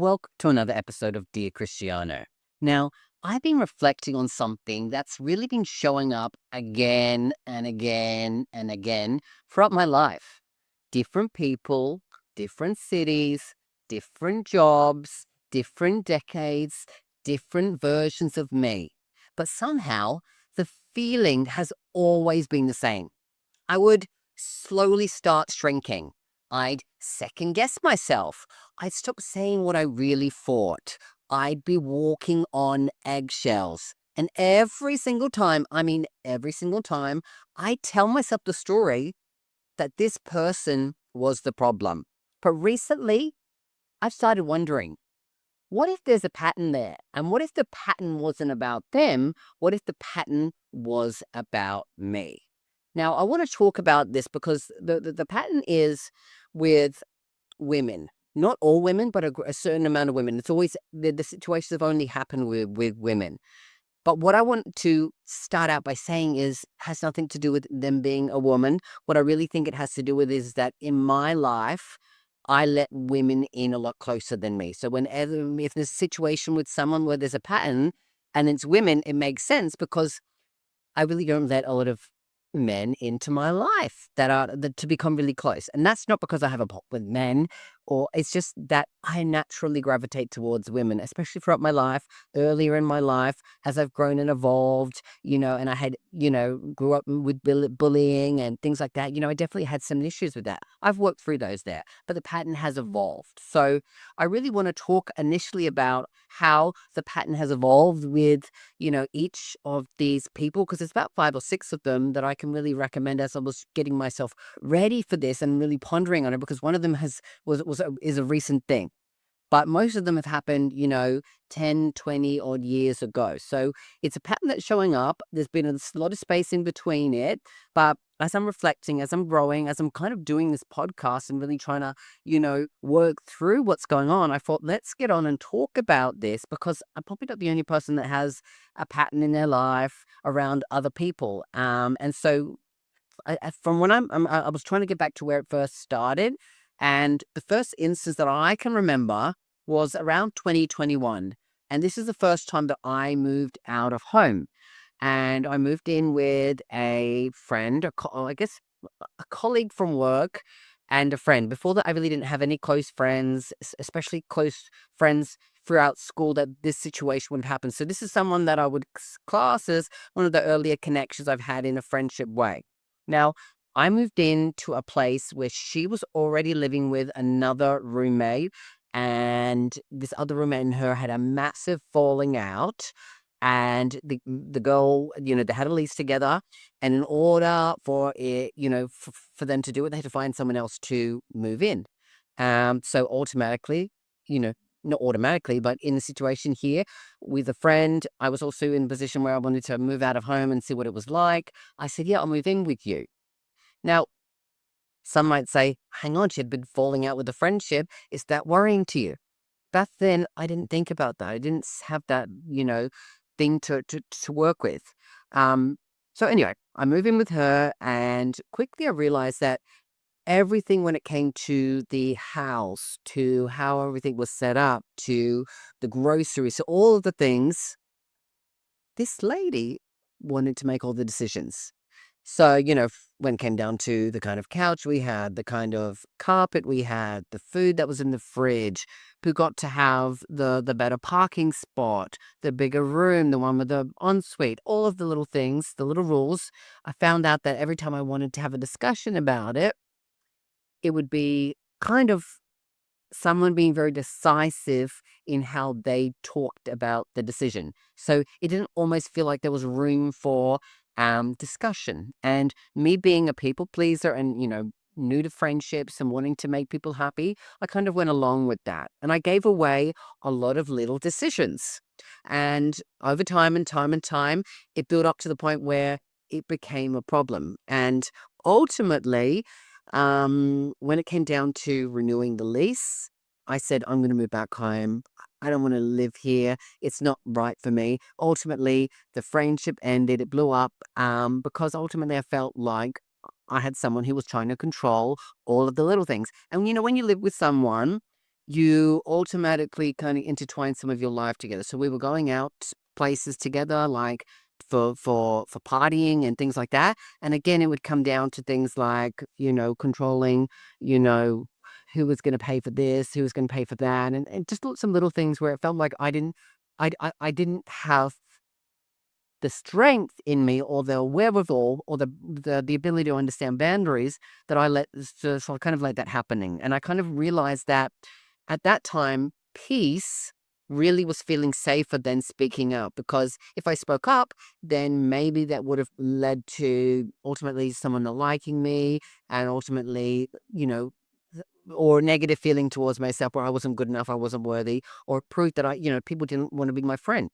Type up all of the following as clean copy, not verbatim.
Welcome to another episode of Dear Christiano. Now, I've been reflecting on something that's really been showing up again and again and again throughout my life. Different people, different cities, different jobs, different decades, different versions of me. But somehow, the feeling has always been the same. I would slowly start shrinking. I'd second guess myself. I'd stop saying what I really thought. I'd be walking on eggshells. And every single time, every single time, I tell myself the story that this person was the problem. But recently, I've started wondering, what if there's a pattern there? And what if the pattern wasn't about them? What if the pattern was about me? Now, I want to talk about this because the pattern is with women. Not all women, but a certain amount of women. It's always the situations have only happened with women. But what I want to start out by saying is has nothing to do with them being a woman. What I really think it has to do with is that in my life, I let women in a lot closer than me. So whenever if there's a situation with someone where there's a pattern and it's women, it makes sense because I really don't let a lot of men into my life that to become really close. And that's not because I have a problem with men, or it's just that I naturally gravitate towards women, especially throughout my life, earlier in my life, as I've grown and evolved, and I had, grew up with bullying and things like that. I definitely had some issues with that. I've worked through those there, but the pattern has evolved. So I really want to talk initially about how the pattern has evolved with each of these people, because there's about 5 or 6 of them that I can really recommend as I was getting myself ready for this and really pondering on it, because one of them is a recent thing. But most of them have happened, 10, 20 odd years ago. So it's a pattern that's showing up. There's been a lot of space in between it. But as I'm reflecting, as I'm growing, as I'm kind of doing this podcast and really trying to, work through what's going on, I thought, let's get on and talk about this because I'm probably not the only person that has a pattern in their life around other people. And so from when I was trying to get back to where it first started, and the first instance that I can remember was around 2021, and this is the first time that I moved out of home, and I moved in with a friend, I guess a colleague from work, and a friend. Before that, I really didn't have any close friends, especially close friends throughout school that this situation would happen. So this is someone that I would class as one of the earlier connections I've had in a friendship way. Now, I moved into a place where she was already living with another roommate, and this other roommate and her had a massive falling out. And the girl, they had a lease together, and in order for it, for them to do it, they had to find someone else to move in. So automatically, you know, not automatically, but in the situation here with a friend, I was also in a position where I wanted to move out of home and see what it was like. I said, yeah, I'll move in with you. Now, some might say, hang on, she had been falling out with a friendship. Is that worrying to you? Back then, I didn't think about that. I didn't have that, thing to work with. So anyway, I move in with her, and quickly I realized that everything when it came to the house, to how everything was set up, to the groceries, to all of the things, this lady wanted to make all the decisions. So, when it came down to the kind of couch we had, the kind of carpet we had, the food that was in the fridge, who got to have the better parking spot, the bigger room, the one with the ensuite, all of the little things, the little rules. I found out that every time I wanted to have a discussion about it, it would be kind of someone being very decisive in how they talked about the decision. So it didn't almost feel like there was room for discussion. And me being a people pleaser and, new to friendships and wanting to make people happy, I kind of went along with that. And I gave away a lot of little decisions. And over time and time and time, it built up to the point where it became a problem. And ultimately, when it came down to renewing the lease, I said, I'm going to move back home. I don't want to live here. It's not right for me. Ultimately, the friendship ended. It blew up because ultimately I felt like I had someone who was trying to control all of the little things. And, when you live with someone, you automatically kind of intertwine some of your life together. So we were going out places together, like for partying and things like that. And again, it would come down to things like, controlling, you know, who was going to pay for this, who was going to pay for that, and just some little things where it felt like I didn't have the strength in me or the wherewithal or the ability to understand boundaries that so I kind of let that happening. And I kind of realized that at that time, peace really was feeling safer than speaking up, because if I spoke up, then maybe that would have led to ultimately someone not liking me, and ultimately, or negative feeling towards myself where I wasn't good enough, I wasn't worthy, or proof that people didn't want to be my friend.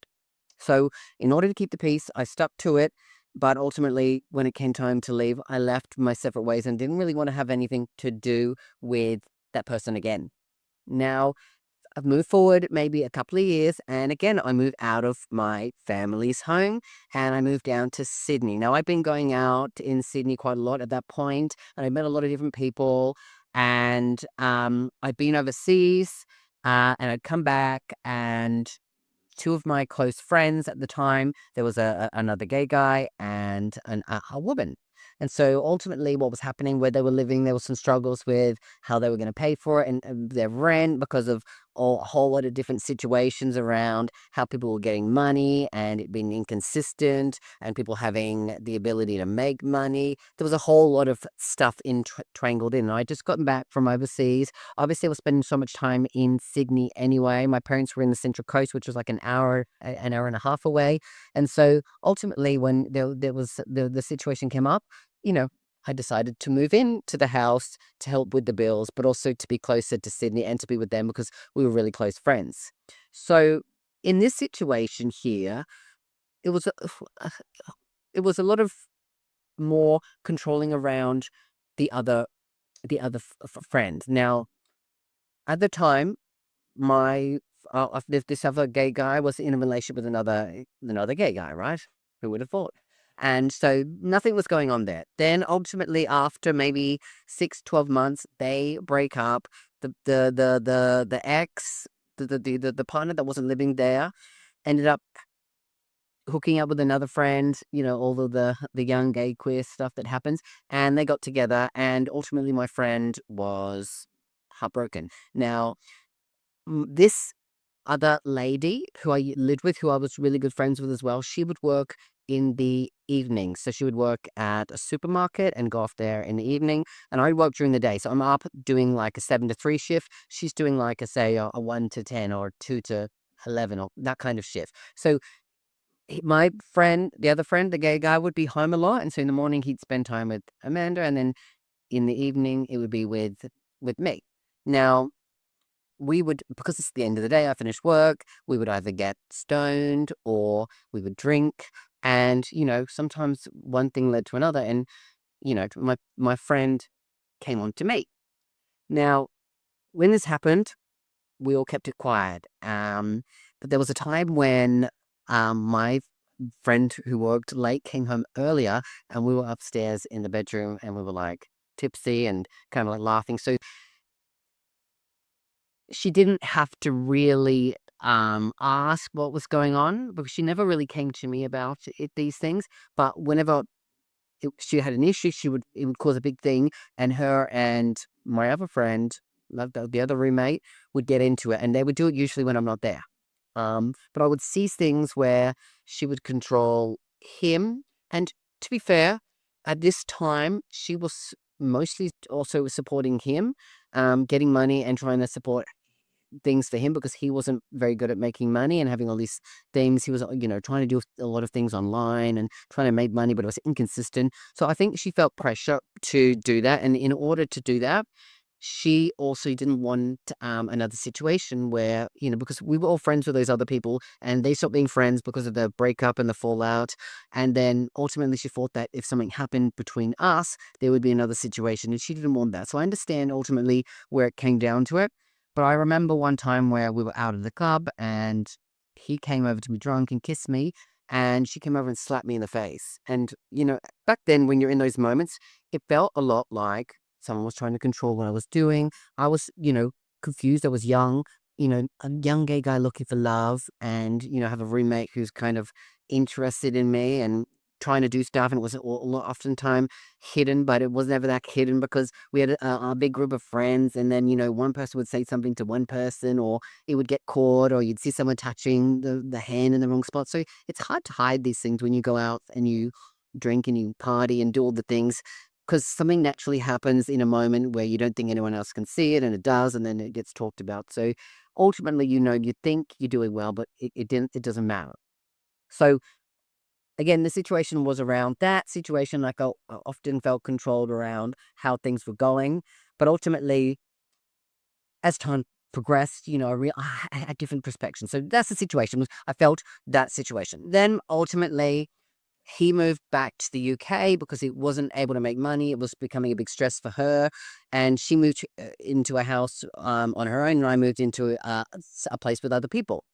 So, in order to keep the peace, I stuck to it. But ultimately, when it came time to leave, I left my separate ways and didn't really want to have anything to do with that person again. Now, I've moved forward maybe a couple of years, and again, I moved out of my family's home and I moved down to Sydney. Now, I've been going out in Sydney quite a lot at that point, and I met a lot of different people, and I've been overseas, and I'd come back, and two of my close friends at the time, there was another gay guy and a woman. And so ultimately, what was happening where they were living, there was some struggles with how they were going to pay for it and their rent, because of a whole lot of different situations around how people were getting money and it being inconsistent and people having the ability to make money. There was a whole lot of stuff entwangled in. And I just gotten back from overseas. Obviously, I was spending so much time in Sydney anyway. My parents were in the Central Coast, which was like an hour and a half away. And so ultimately, when there was the situation came up, you know, I decided to move into the house to help with the bills, but also to be closer to Sydney and to be with them because we were really close friends. So in this situation here, it was it was a lot of more controlling around the other friend. Now, at the time, my this other gay guy was in a relationship with another gay guy, right? Who would have thought? And so nothing was going on there. Then ultimately, after maybe 6, 12 months, they break up. The ex, the partner that wasn't living there, ended up hooking up with another friend. All of the young gay queer stuff that happens, and they got together. And ultimately, my friend was heartbroken. Now, this other lady who I lived with, who I was really good friends with as well, she would work in the evening. So she would work at a supermarket and go off there in the evening. And I work during the day. So I'm up doing like a 7 to 3 shift. She's doing like say a 1 to 10 or 2 to 11 or that kind of shift. So my friend, the other friend, the gay guy, would be home a lot. And so in the morning he'd spend time with Amanda, and then in the evening it would be with me. Now, we would, because it's the end of the day, I finished work, we would either get stoned or we would drink. And, sometimes one thing led to another. And, my friend came on to me. Now, when this happened, we all kept it quiet. But there was a time when my friend who worked late came home earlier, and we were upstairs in the bedroom and we were like tipsy and kind of like laughing. So she didn't have to really ask what was going on, because she never really came to me about these things. But whenever she had an issue, it would cause a big thing, and her and my other friend, the other roommate, would get into it, and they would do it usually when I'm not there. But I would see things where she would control him, and to be fair, at this time she was mostly also supporting him, getting money and trying to support things for him, because he wasn't very good at making money and having all these things. He was, trying to do a lot of things online and trying to make money, but it was inconsistent. So I think she felt pressure to do that. And in order to do that, she also didn't want another situation where, because we were all friends with those other people and they stopped being friends because of the breakup and the fallout. And then ultimately she thought that if something happened between us, there would be another situation. And she didn't want that. So I understand ultimately where it came down to it. But I remember one time where we were out of the club and he came over to me drunk and kissed me. And she came over and slapped me in the face. And, back then when you're in those moments, it felt a lot like someone was trying to control what I was doing. I was, confused. I was young, a young gay guy looking for love, and have a roommate who's kind of interested in me and trying to do stuff, and it was oftentimes hidden, but it was never that hidden because we had a big group of friends, and then one person would say something to one person, or it would get caught, or you'd see someone touching the hand in the wrong spot. So it's hard to hide these things when you go out and you drink and you party and do all the things, because something naturally happens in a moment where you don't think anyone else can see it, and it does, and then it gets talked about. So ultimately, you think you're doing well, but it doesn't matter. So again, the situation was around that situation. Like I often felt controlled around how things were going, but ultimately, as time progressed, I had different perspectives. So that's the situation. I felt that situation. Then ultimately, he moved back to the UK because he wasn't able to make money. It was becoming a big stress for her, and she moved into a house on her own, and I moved into a place with other people.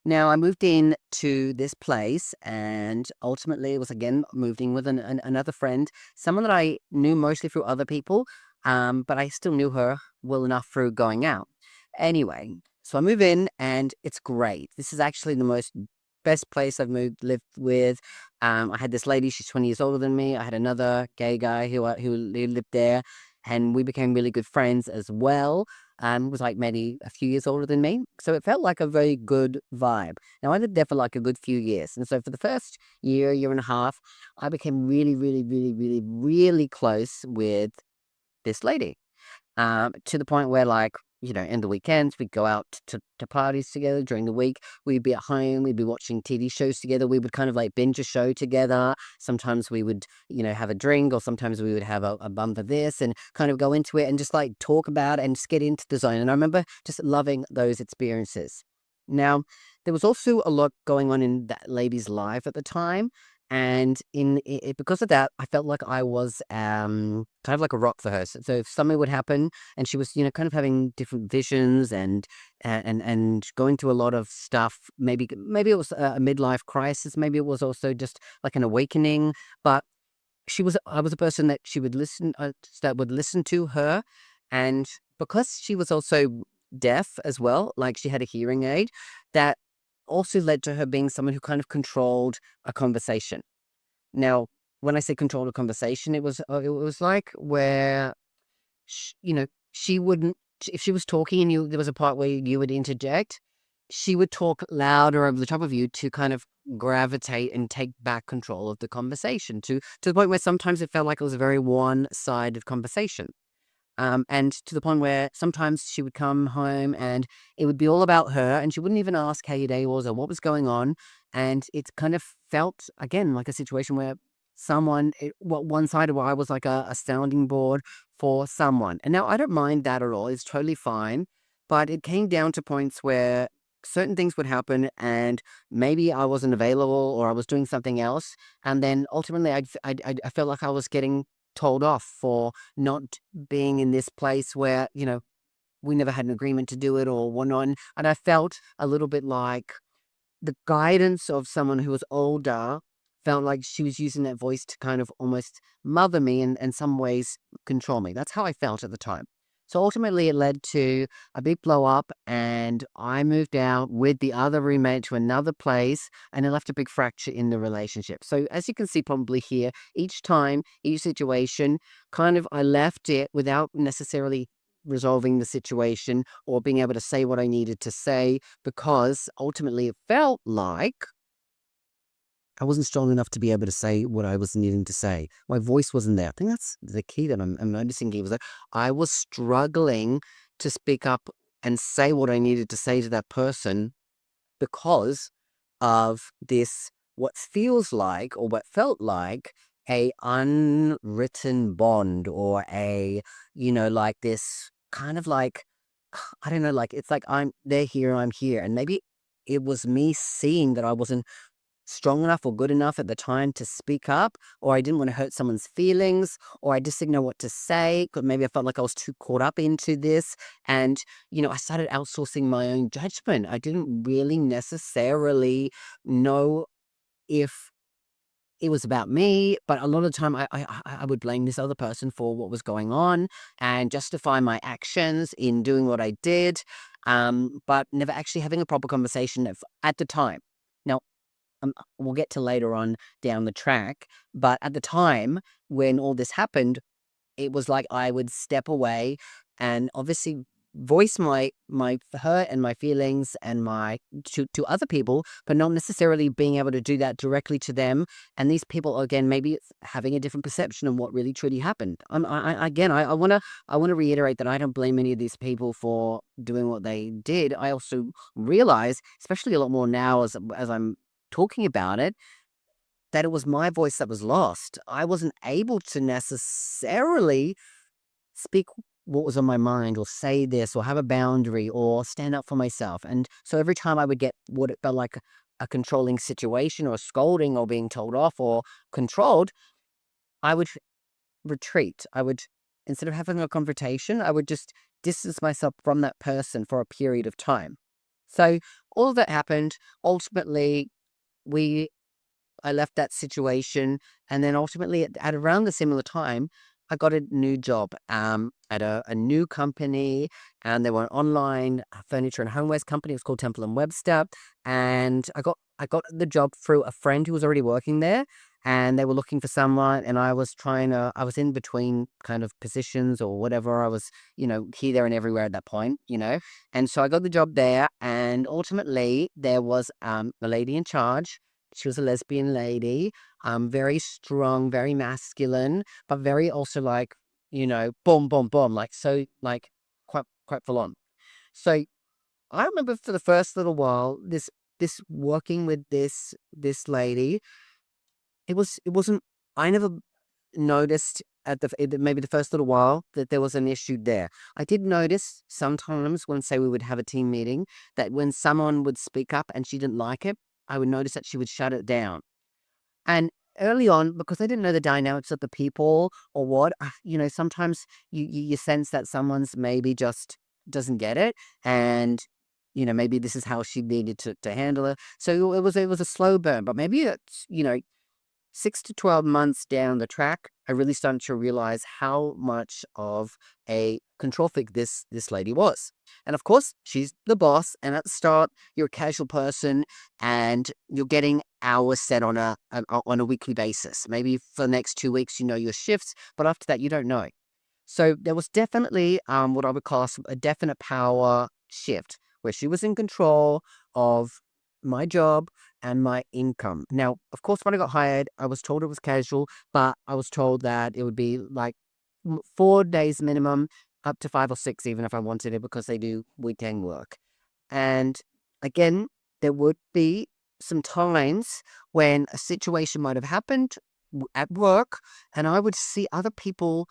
Now I moved in to this place, and ultimately it was again moving with another friend, someone that I knew mostly through other people, but I still knew her well enough through going out. Anyway, so I move in, and it's great. This is actually the most best place I've lived with. I had this lady; she's 20 years older than me. I had another gay guy who lived there, and we became really good friends as well. Was like maybe a few years older than me. So it felt like a very good vibe. Now I lived there for like a good few years. And so for the first year and a half, I became really, really, really, really, really close with this lady. To the point where, like, in the weekends, we'd go out to parties together. During the week, we'd be at home, we'd be watching TV shows together. We would kind of like binge a show together. Sometimes we would, have a drink, or sometimes we would have a bump of this and kind of go into it and just like talk about it and just get into the zone. And I remember just loving those experiences. Now, there was also a lot going on in that lady's life at the time. And because of that, I felt like I was kind of like a rock for her. So if something would happen, and she was, kind of having different visions and going through a lot of stuff. Maybe it was a midlife crisis. Maybe it was also just like an awakening. But I was a person that she would listen, that would listen to her, and because she was also deaf as well, like she had a hearing aid, that also led to her being someone who kind of controlled a conversation. Now, when I say control a conversation, it was like where she wouldn't, if she was talking and there was a part where you would interject, she would talk louder over the top of you to kind of gravitate and take back control of the conversation, to the point where sometimes it felt like it was a very one-sided conversation. And to the point where sometimes she would come home and it would be all about her, and she wouldn't even ask how your day was or what was going on. And it kind of felt, again, like a situation where one sided, where I was like a sounding board for someone. And now I don't mind that at all. It's totally fine. But it came down to points where certain things would happen, and maybe I wasn't available or I was doing something else. And then ultimately I felt like I was getting told off for not being in this place where, we never had an agreement to do it or whatnot. And I felt a little bit like the guidance of someone who was older felt like she was using that voice to kind of almost mother me and in some ways control me. That's how I felt at the time. So ultimately, it led to a big blow up, and I moved out with the other roommate to another place, and it left a big fracture in the relationship. So, as you can see, probably here, each time, each situation, kind of I left it without necessarily resolving the situation or being able to say what I needed to say, because ultimately it felt like I wasn't strong enough to be able to say what I was needing to say. My voice wasn't there. I think that's the key that I'm noticing here, was that I was struggling to speak up and say what I needed to say to that person because of this, what feels like, or what felt like, a unwritten bond, or like this kind of like, I don't know, like it's like they're here, I'm here. And maybe it was me seeing that I wasn't strong enough or good enough at the time to speak up, or I didn't want to hurt someone's feelings, or I just didn't know what to say, because maybe I felt like I was too caught up into this. And, I started outsourcing my own judgment. I didn't really necessarily know if it was about me, but a lot of the time I would blame this other person for what was going on and justify my actions in doing what I did, but never actually having a proper conversation at the time. Now, we'll get to later on down the track, but at the time when all this happened, it was like I would step away and obviously voice my hurt and my feelings and my to other people, but not necessarily being able to do that directly to them. And these people again, maybe it's having a different perception of what really truly happened. I want to reiterate that I don't blame any of these people for doing what they did. I also realize, especially a lot more now as I'm talking about it, that it was my voice that was lost. I wasn't able to necessarily speak what was on my mind or say this or have a boundary or stand up for myself. And so every time I would get what it felt like a controlling situation or a scolding or being told off or controlled, I would retreat. I would, instead of having a confrontation, I would just distance myself from that person for a period of time. So all of that happened. Ultimately, we I left that situation, and then ultimately at around the similar time, I got a new job at a new company, and they were an online furniture and homewares company. It was called Temple and Webster, and I got the job through a friend who was already working there, and they were looking for someone, and I was in between kind of positions or whatever. I was here, there, and everywhere at that point. And so I got the job there, and ultimately there was a lady in charge. She was a lesbian lady, very strong, very masculine, but very also like, boom, boom, boom, like so, like quite full on. So I remember for the first little while, this working with this lady, it wasn't. I never noticed maybe the first little while that there was an issue there. I did notice sometimes when, say, we would have a team meeting, that when someone would speak up and she didn't like it, I would notice that she would shut it down. And early on, because I didn't know the dynamics of the people or what, sometimes you sense that someone's maybe just doesn't get it, and maybe this is how she needed to handle it. So it was a slow burn, but maybe it's 6 to 12 months down the track, I really started to realize how much of a control freak this lady was. And of course, she's the boss. And at the start, you're a casual person, and you're getting hours set on a weekly basis. Maybe for the next 2 weeks, you know your shifts, but after that, you don't know. So there was definitely what I would call a definite power shift where she was in control of my job and my income. Now, of course, when I got hired, I was told it was casual, but I was told that it would be like 4 days minimum, up to 5 or 6, even if I wanted it, because they do weekend work. And again, there would be some times when a situation might have happened at work, and I would see other people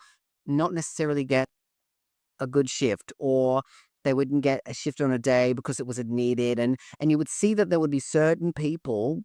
not necessarily get a good shift, or they wouldn't get a shift on a day because it wasn't needed. And you would see that there would be certain people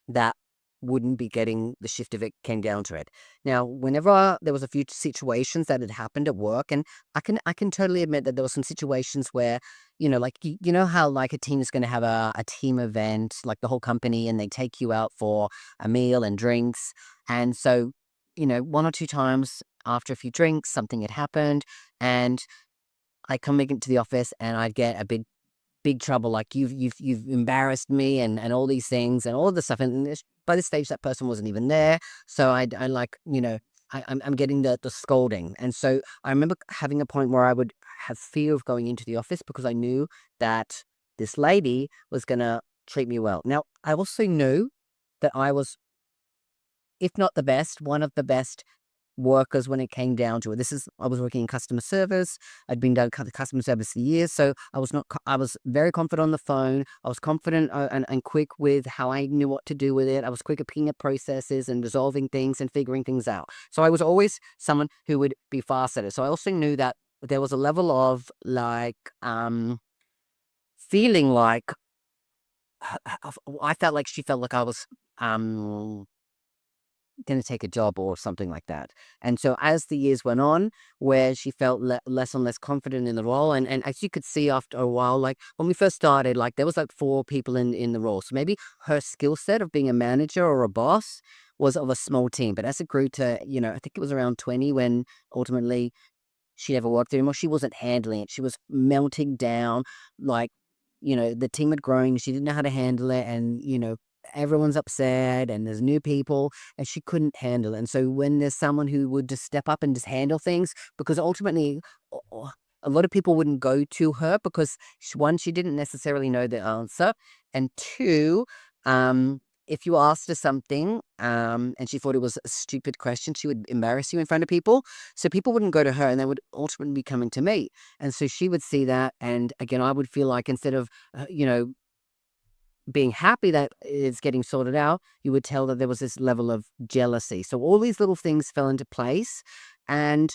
that wouldn't be getting the shift if it came down to it. Now, whenever there was a few situations that had happened at work, and I can totally admit that there were some situations where, like you know how like a team is going to have a team event, like the whole company, and they take you out for a meal and drinks. And so, 1 or 2 times after a few drinks, something had happened, and I come into the office and I'd get a big trouble, like you've embarrassed me, and all these things and all of this stuff. And by this stage, that person wasn't even there. So I like, I'm getting the scolding. And so I remember having a point where I would have fear of going into the office because I knew that this lady was going to treat me well. Now, I also knew that I was, if not the best, one of the best workers when it came down to it. I was working in customer service. I'd been doing customer service for years, so I was very confident on the phone. I was confident and quick with how I knew what to do with it. I was quick at picking up processes and resolving things and figuring things out. So I was always someone who would be fast at it. So I also knew that there was a level of like feeling like I felt like she felt like I was going to take a job or something like that. And so as the years went on, where she felt less and less confident in the role, and as you could see after a while, like when we first started, like there was like 4 people in the role. So maybe her skill set of being a manager or a boss was of a small team, but as it grew to, I think it was around 20 when ultimately she never worked there anymore. She wasn't handling it. She was melting down. Like, the team had grown. She didn't know how to handle it. And, everyone's upset and there's new people and she couldn't handle it. And so when there's someone who would just step up and just handle things, because ultimately a lot of people wouldn't go to her because one, she didn't necessarily know the answer. And two, if you asked her something, and she thought it was a stupid question, she would embarrass you in front of people. So people wouldn't go to her and they would ultimately be coming to me. And so she would see that. And again, I would feel like instead of, being happy that it's getting sorted out, you would tell that there was this level of jealousy. So all these little things fell into place. And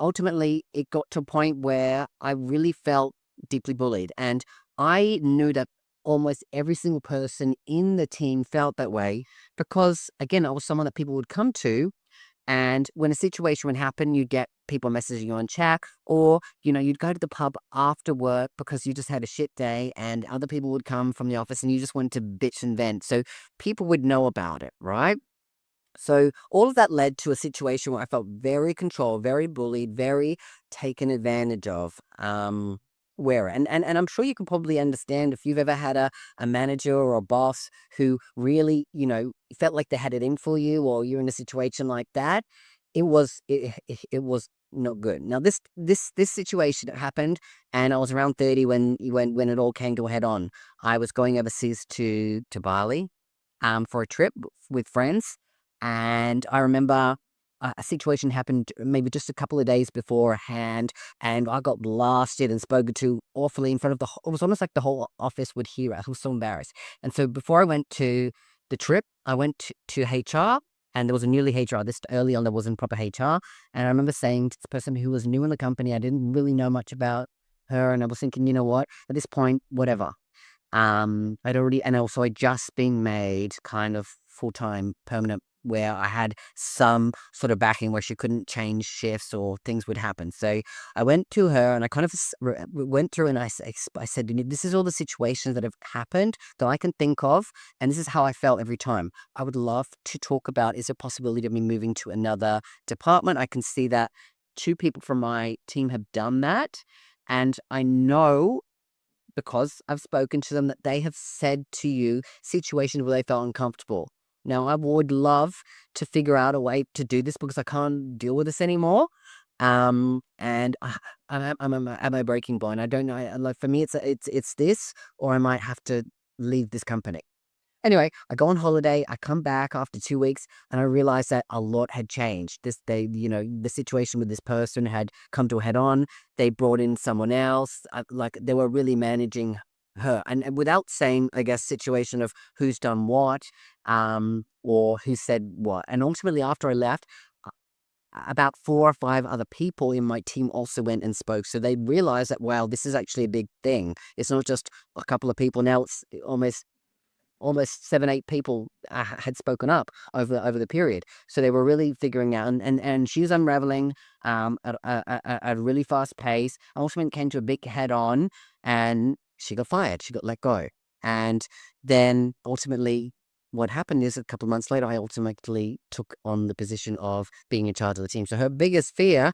ultimately, it got to a point where I really felt deeply bullied. And I knew that almost every single person in the team felt that way because, again, I was someone that people would come to. And when a situation would happen, you'd get people messaging you on chat, or, you'd go to the pub after work because you just had a shit day, and other people would come from the office and you just wanted to bitch and vent. So people would know about it, right? So all of that led to a situation where I felt very controlled, very bullied, very taken advantage of. Where and I'm sure you can probably understand if you've ever had a manager or a boss who really, felt like they had it in for you, or you're in a situation like that. It was not good. Now this situation happened, and I was around 30 when it all came to a head on. I was going overseas to Bali, for a trip with friends. And I remember a situation happened maybe just a couple of days beforehand, and I got blasted and spoken to awfully in front of it was almost like the whole office would hear it. I was so embarrassed. And so before I went to the trip, I went to HR, and there was a newly HR. This early on, there wasn't proper HR. And I remember saying to this person who was new in the company, I didn't really know much about her, and I was thinking, you know what, at this point, whatever. I'd already, and also I'd just been made kind of full-time permanent where I had some sort of backing where she couldn't change shifts or things would happen. So I went to her and I kind of went through and I said, this is all the situations that have happened that I can think of. And this is how I felt every time. I would love to talk about, is there a possibility of me moving to another department? I can see that two people from my team have done that. And I know because I've spoken to them that they have said to you situations where they felt uncomfortable. Now, I would love to figure out a way to do this because I can't deal with this anymore. And I'm at my breaking point. I don't know. Like for me, it's this, or I might have to leave this company. Anyway, I go on holiday, I come back after 2 weeks, and I realized that a lot had changed. The situation with this person had come to a head on. They brought in someone else, like they were really managing her. And without saying, I guess, situation of who's done what, or who said what. And ultimately, after I left, about 4 or 5 other people in my team also went and spoke. So they realized that, wow, this is actually a big thing. It's not just a couple of people. Now it's almost 7, 8 people had spoken up over the period. So they were really figuring out, and she was unraveling at a really fast pace. Ultimately, it came to a big head on, and she got fired. She got let go, and then ultimately, what happened is a couple of months later, I ultimately took on the position of being in charge of the team. So her biggest fear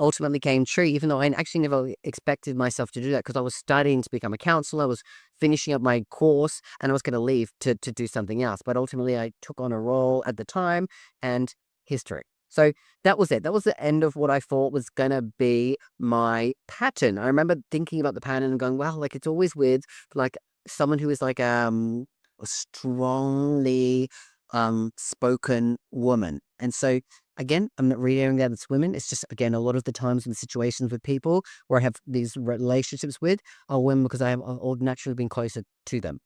ultimately came true, even though I actually never expected myself to do that because I was studying to become a counselor. I was finishing up my course and I was going to leave to do something else. But ultimately, I took on a role at the time and history. So that was it. That was the end of what I thought was going to be my pattern. I remember thinking about the pattern and going, well, like it's always weird for like someone who is like a strongly spoken woman. And so again, I'm not reiterating that it's women. It's just, again, a lot of the times in the situations with people where I have these relationships with are women because I've naturally been closer to them.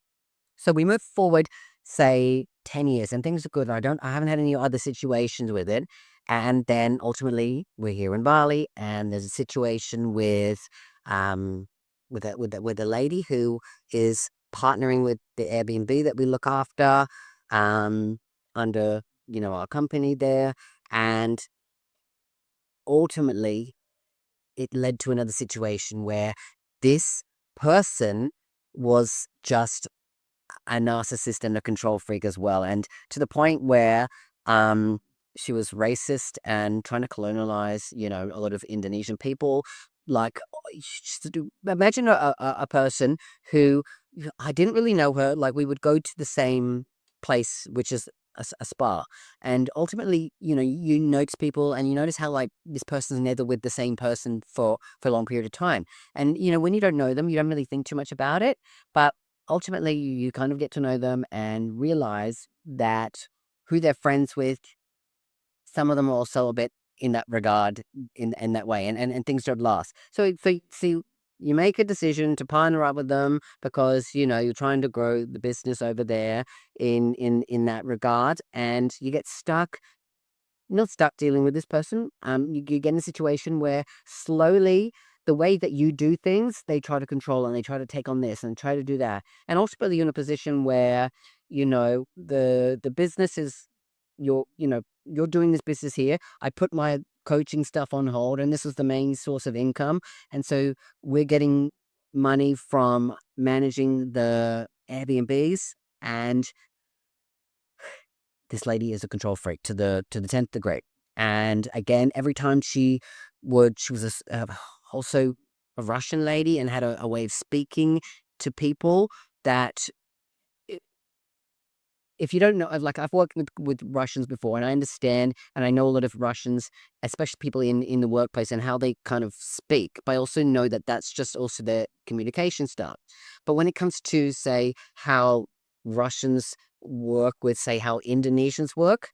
So we move forward, say 10 years and things are good. I haven't had any other situations with it. And then ultimately we're here in Bali and there's a situation with a lady who is partnering with the Airbnb that we look after, um, under, our company there. And ultimately, it led to another situation where this person was just a narcissist and a control freak as well, and to the point where um she was racist and trying to colonialize, a lot of Indonesian people. Like, imagine a person who I didn't really know her. Like, we would go to the same place, which is a spa, and ultimately, you notice people, and you notice how like this person's never with the same person for a long period of time, and when you don't know them, you don't really think too much about it, but ultimately, you kind of get to know them and realize that who they're friends with, some of them are also a bit in that regard, in that way, and things don't last. So see, you make a decision to partner up with them because you're trying to grow the business over there in that regard, and you get stuck. Not stuck dealing with this person. You get in a situation where slowly the way that you do things, they try to control and they try to take on this and try to do that. And ultimately you're in a position where, the business is you're doing this business here. I put my coaching stuff on hold and this was the main source of income. And so we're getting money from managing the Airbnbs, and this lady is a control freak to the 10th degree. And again, every time she was also a Russian lady and had a way of speaking to people that i- if you don't know, like I've worked with Russians before, and I understand, and I know a lot of Russians, especially people in the workplace, and how they kind of speak. But I also know that that's just also their communication style. But when it comes to, say, how Russians work with, say, how Indonesians work,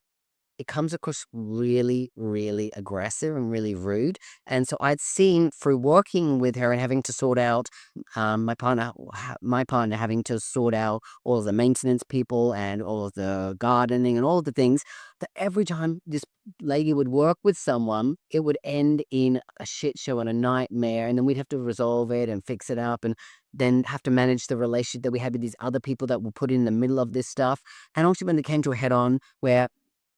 it comes across really, really aggressive and really rude. And so I'd seen through working with her and having to sort out my partner having to sort out all of the maintenance people and all of the gardening and all of the things, that every time this lady would work with someone, it would end in a shit show and a nightmare. And then we'd have to resolve it and fix it up, and then have to manage the relationship that we had with these other people that were put in the middle of this stuff. And ultimately it came to a head on where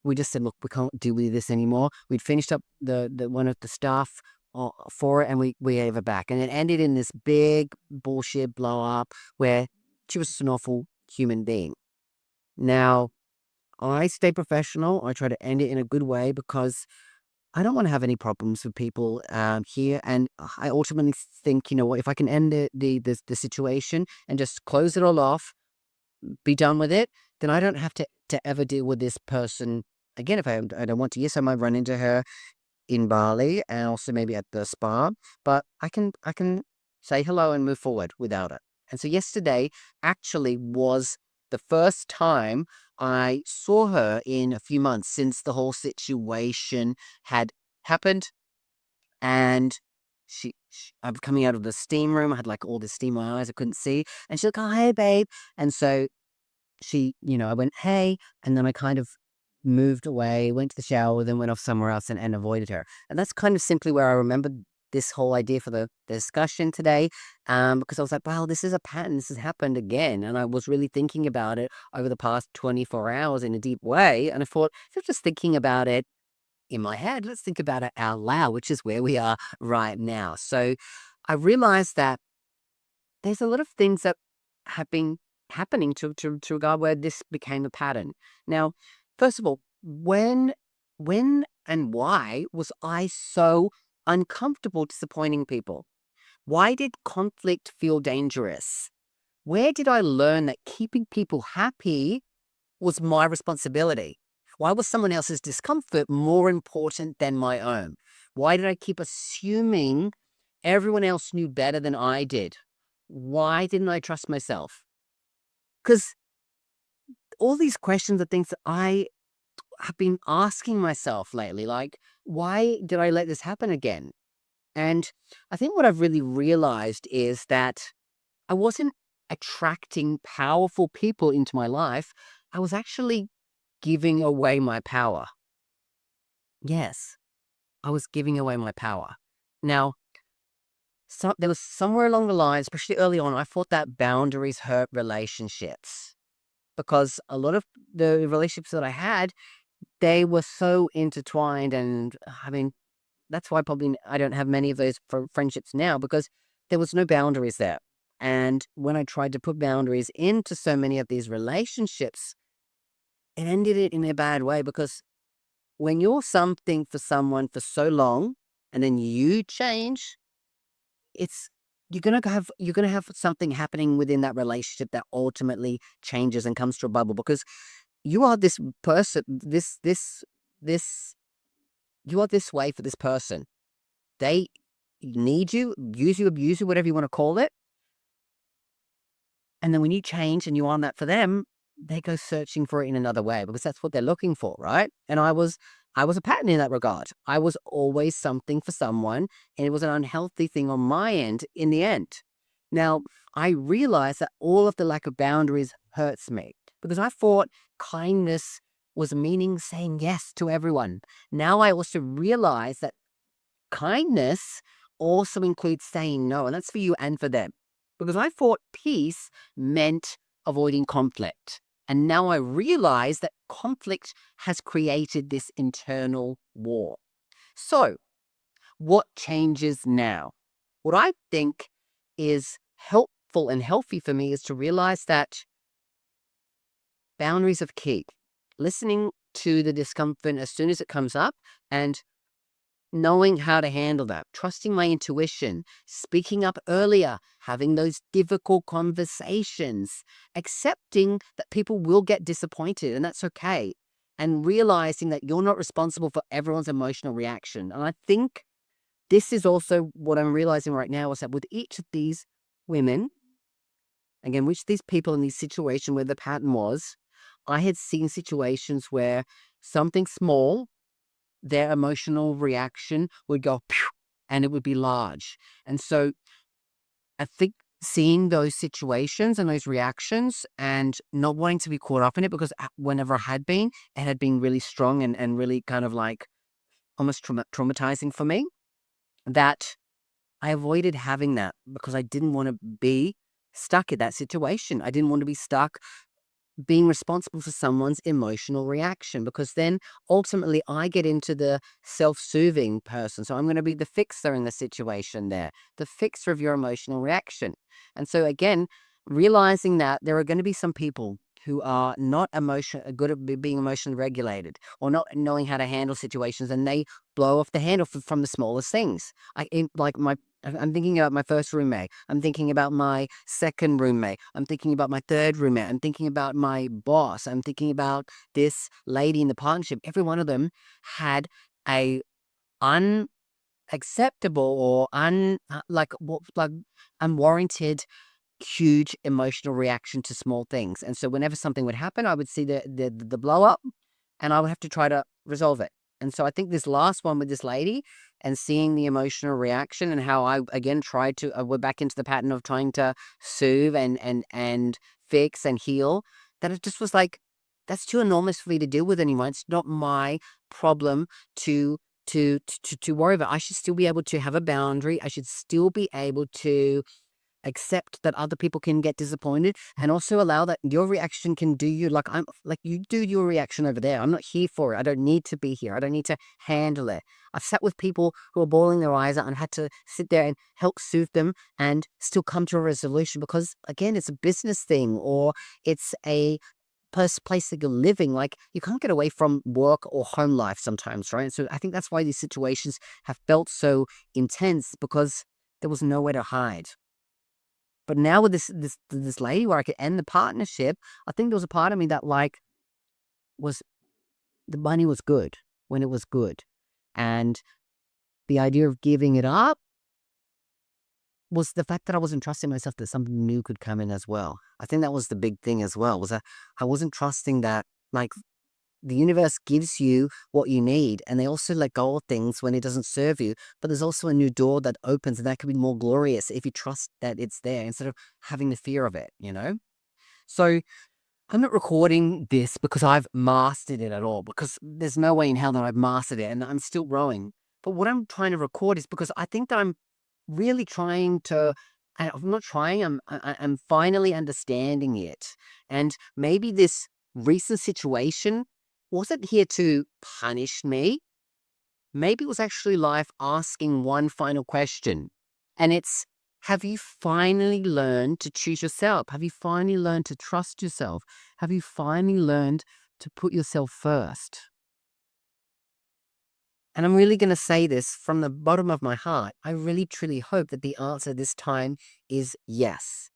we just said, look, we can't deal with this anymore. We'd finished up the one of the staff for it, and we gave her back. And it ended in this big bullshit blow up where she was just an awful human being. Now, I stay professional. I try to end it in a good way because I don't want to have any problems with people here. And I ultimately think, what, if I can end the situation and just close it all off, be done with it, then I don't have to ever deal with this person again if I don't want to. Yes, I might run into her in Bali and also maybe at the spa, but I can say hello and move forward without it. And so yesterday actually was the first time I saw her in a few months since the whole situation had happened. And I'm coming out of the steam room. I had like all this steam in my eyes I couldn't see. And she's like, oh, hey, babe. And so I went, hey, and then I kind of moved away, went to the shower, then went off somewhere else and avoided her. And that's kind of simply where I remembered this whole idea for the discussion today, because I was like, wow, this is a pattern. This has happened again. And I was really thinking about it over the past 24 hours in a deep way. And I thought, instead of just thinking about it in my head, let's think about it out loud, which is where we are right now. So I realized that there's a lot of things that have been happening to regard where this became a pattern. Now, first of all, when and why was I so uncomfortable disappointing people? Why did conflict feel dangerous? Where did I learn that keeping people happy was my responsibility? Why was someone else's discomfort more important than my own? Why did I keep assuming everyone else knew better than I did? Why didn't I trust myself? Because all these questions are things that I have been asking myself lately. Like, why did I let this happen again? And I think what I've really realized is that I wasn't attracting powerful people into my life. I was actually giving away my power. Yes, I was giving away my power. Now, there was somewhere along the line, especially early on, I thought that boundaries hurt relationships because a lot of the relationships that I had, they were so intertwined. And I mean, that's why probably I don't have many of those friendships now, because there was no boundaries there. And when I tried to put boundaries into so many of these relationships, it ended it in a bad way because when you're something for someone for so long and then you change, it's you're gonna have something happening within that relationship that ultimately changes and comes to a bubble because you are this person, this you are this way for this person. They need you, use you, abuse you, whatever you want to call it. And then when you change and you want that for them, they go searching for it in another way because that's what they're looking for, right? And I was a pattern in that regard. I was always something for someone, and it was an unhealthy thing on my end in the end. Now, I realized that all of the lack of boundaries hurts me because I thought kindness was meaning saying yes to everyone. Now I also realize that kindness also includes saying no, and that's for you and for them. Because I thought peace meant avoiding conflict. And now I realize that conflict has created this internal war. So, what changes now? What I think is helpful and healthy for me is to realize that boundaries are key. Listening to the discomfort as soon as it comes up and knowing how to handle that, trusting my intuition, speaking up earlier, having those difficult conversations, accepting that people will get disappointed and that's okay, and realizing that you're not responsible for everyone's emotional reaction. And I think this is also what I'm realizing right now is that with each of these women, again, which these people in this situation where the pattern was, I had seen situations where something small their emotional reaction would go pew, and it would be large. And so I think seeing those situations and those reactions and not wanting to be caught up in it because whenever I had been, it had been really strong and really kind of like almost traumatizing for me that I avoided having that because I didn't want to be stuck in that situation. I didn't want to be stuck being responsible for someone's emotional reaction because then ultimately I get into the self-soothing person. So I'm going to be the fixer in the situation there, the fixer of your emotional reaction. And so again, realizing that there are going to be some people who are not good at being emotionally regulated or not knowing how to handle situations and they blow off the handle from the smallest things. I'm thinking about my first roommate. I'm thinking about my second roommate. I'm thinking about my third roommate. I'm thinking about my boss. I'm thinking about this lady in the partnership. Every one of them had a unacceptable or unwarranted huge emotional reaction to small things. And so whenever something would happen, I would see the blow up and I would have to try to resolve it. And so I think this last one with this lady and seeing the emotional reaction and how I again tried to we're back into the pattern of trying to soothe and fix and heal, that it just was like that's too enormous for me to deal with anymore. It's not my problem to worry about. I should still be able to have a boundary. I should still be able to accept that other people can get disappointed and also allow that your reaction can do you like you do your reaction over there. I'm not here for it. I don't need to be here. I don't need to handle it. I've sat with people who are bawling their eyes out and had to sit there and help soothe them and still come to a resolution because again, it's a business thing or it's a place that you're living. Like you can't get away from work or home life sometimes, right? So I think that's why these situations have felt so intense because there was nowhere to hide. But now with this lady where I could end the partnership, I think there was a part of me that like was the money was good when it was good. And the idea of giving it up was the fact that I wasn't trusting myself that something new could come in as well. I think that was the big thing as well, was that I wasn't trusting that like the universe gives you what you need and they also let go of things when it doesn't serve you. But there's also a new door that opens and that could be more glorious if you trust that it's there instead of having the fear of it, you know? So I'm not recording this because I've mastered it at all, because there's no way in hell that I've mastered it and I'm still growing. But what I'm trying to record is because I think that I'm really trying to, I'm not trying, I'm finally understanding it. And maybe this recent situation wasn't here to punish me. Maybe it was actually life asking one final question. And it's, Have you finally learned to choose yourself? Have you finally learned to trust yourself? Have you finally learned to put yourself first? And I'm really going to say this from the bottom of my heart. I really, truly hope that the answer this time is yes.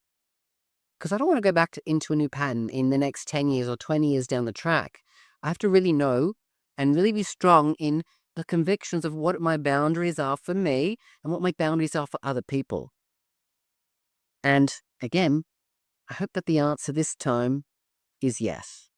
Because I don't want to go back into a new pattern in the next 10 years or 20 years down the track. I have to really know and really be strong in the convictions of what my boundaries are for me and what my boundaries are for other people. And again, I hope that the answer this time is yes.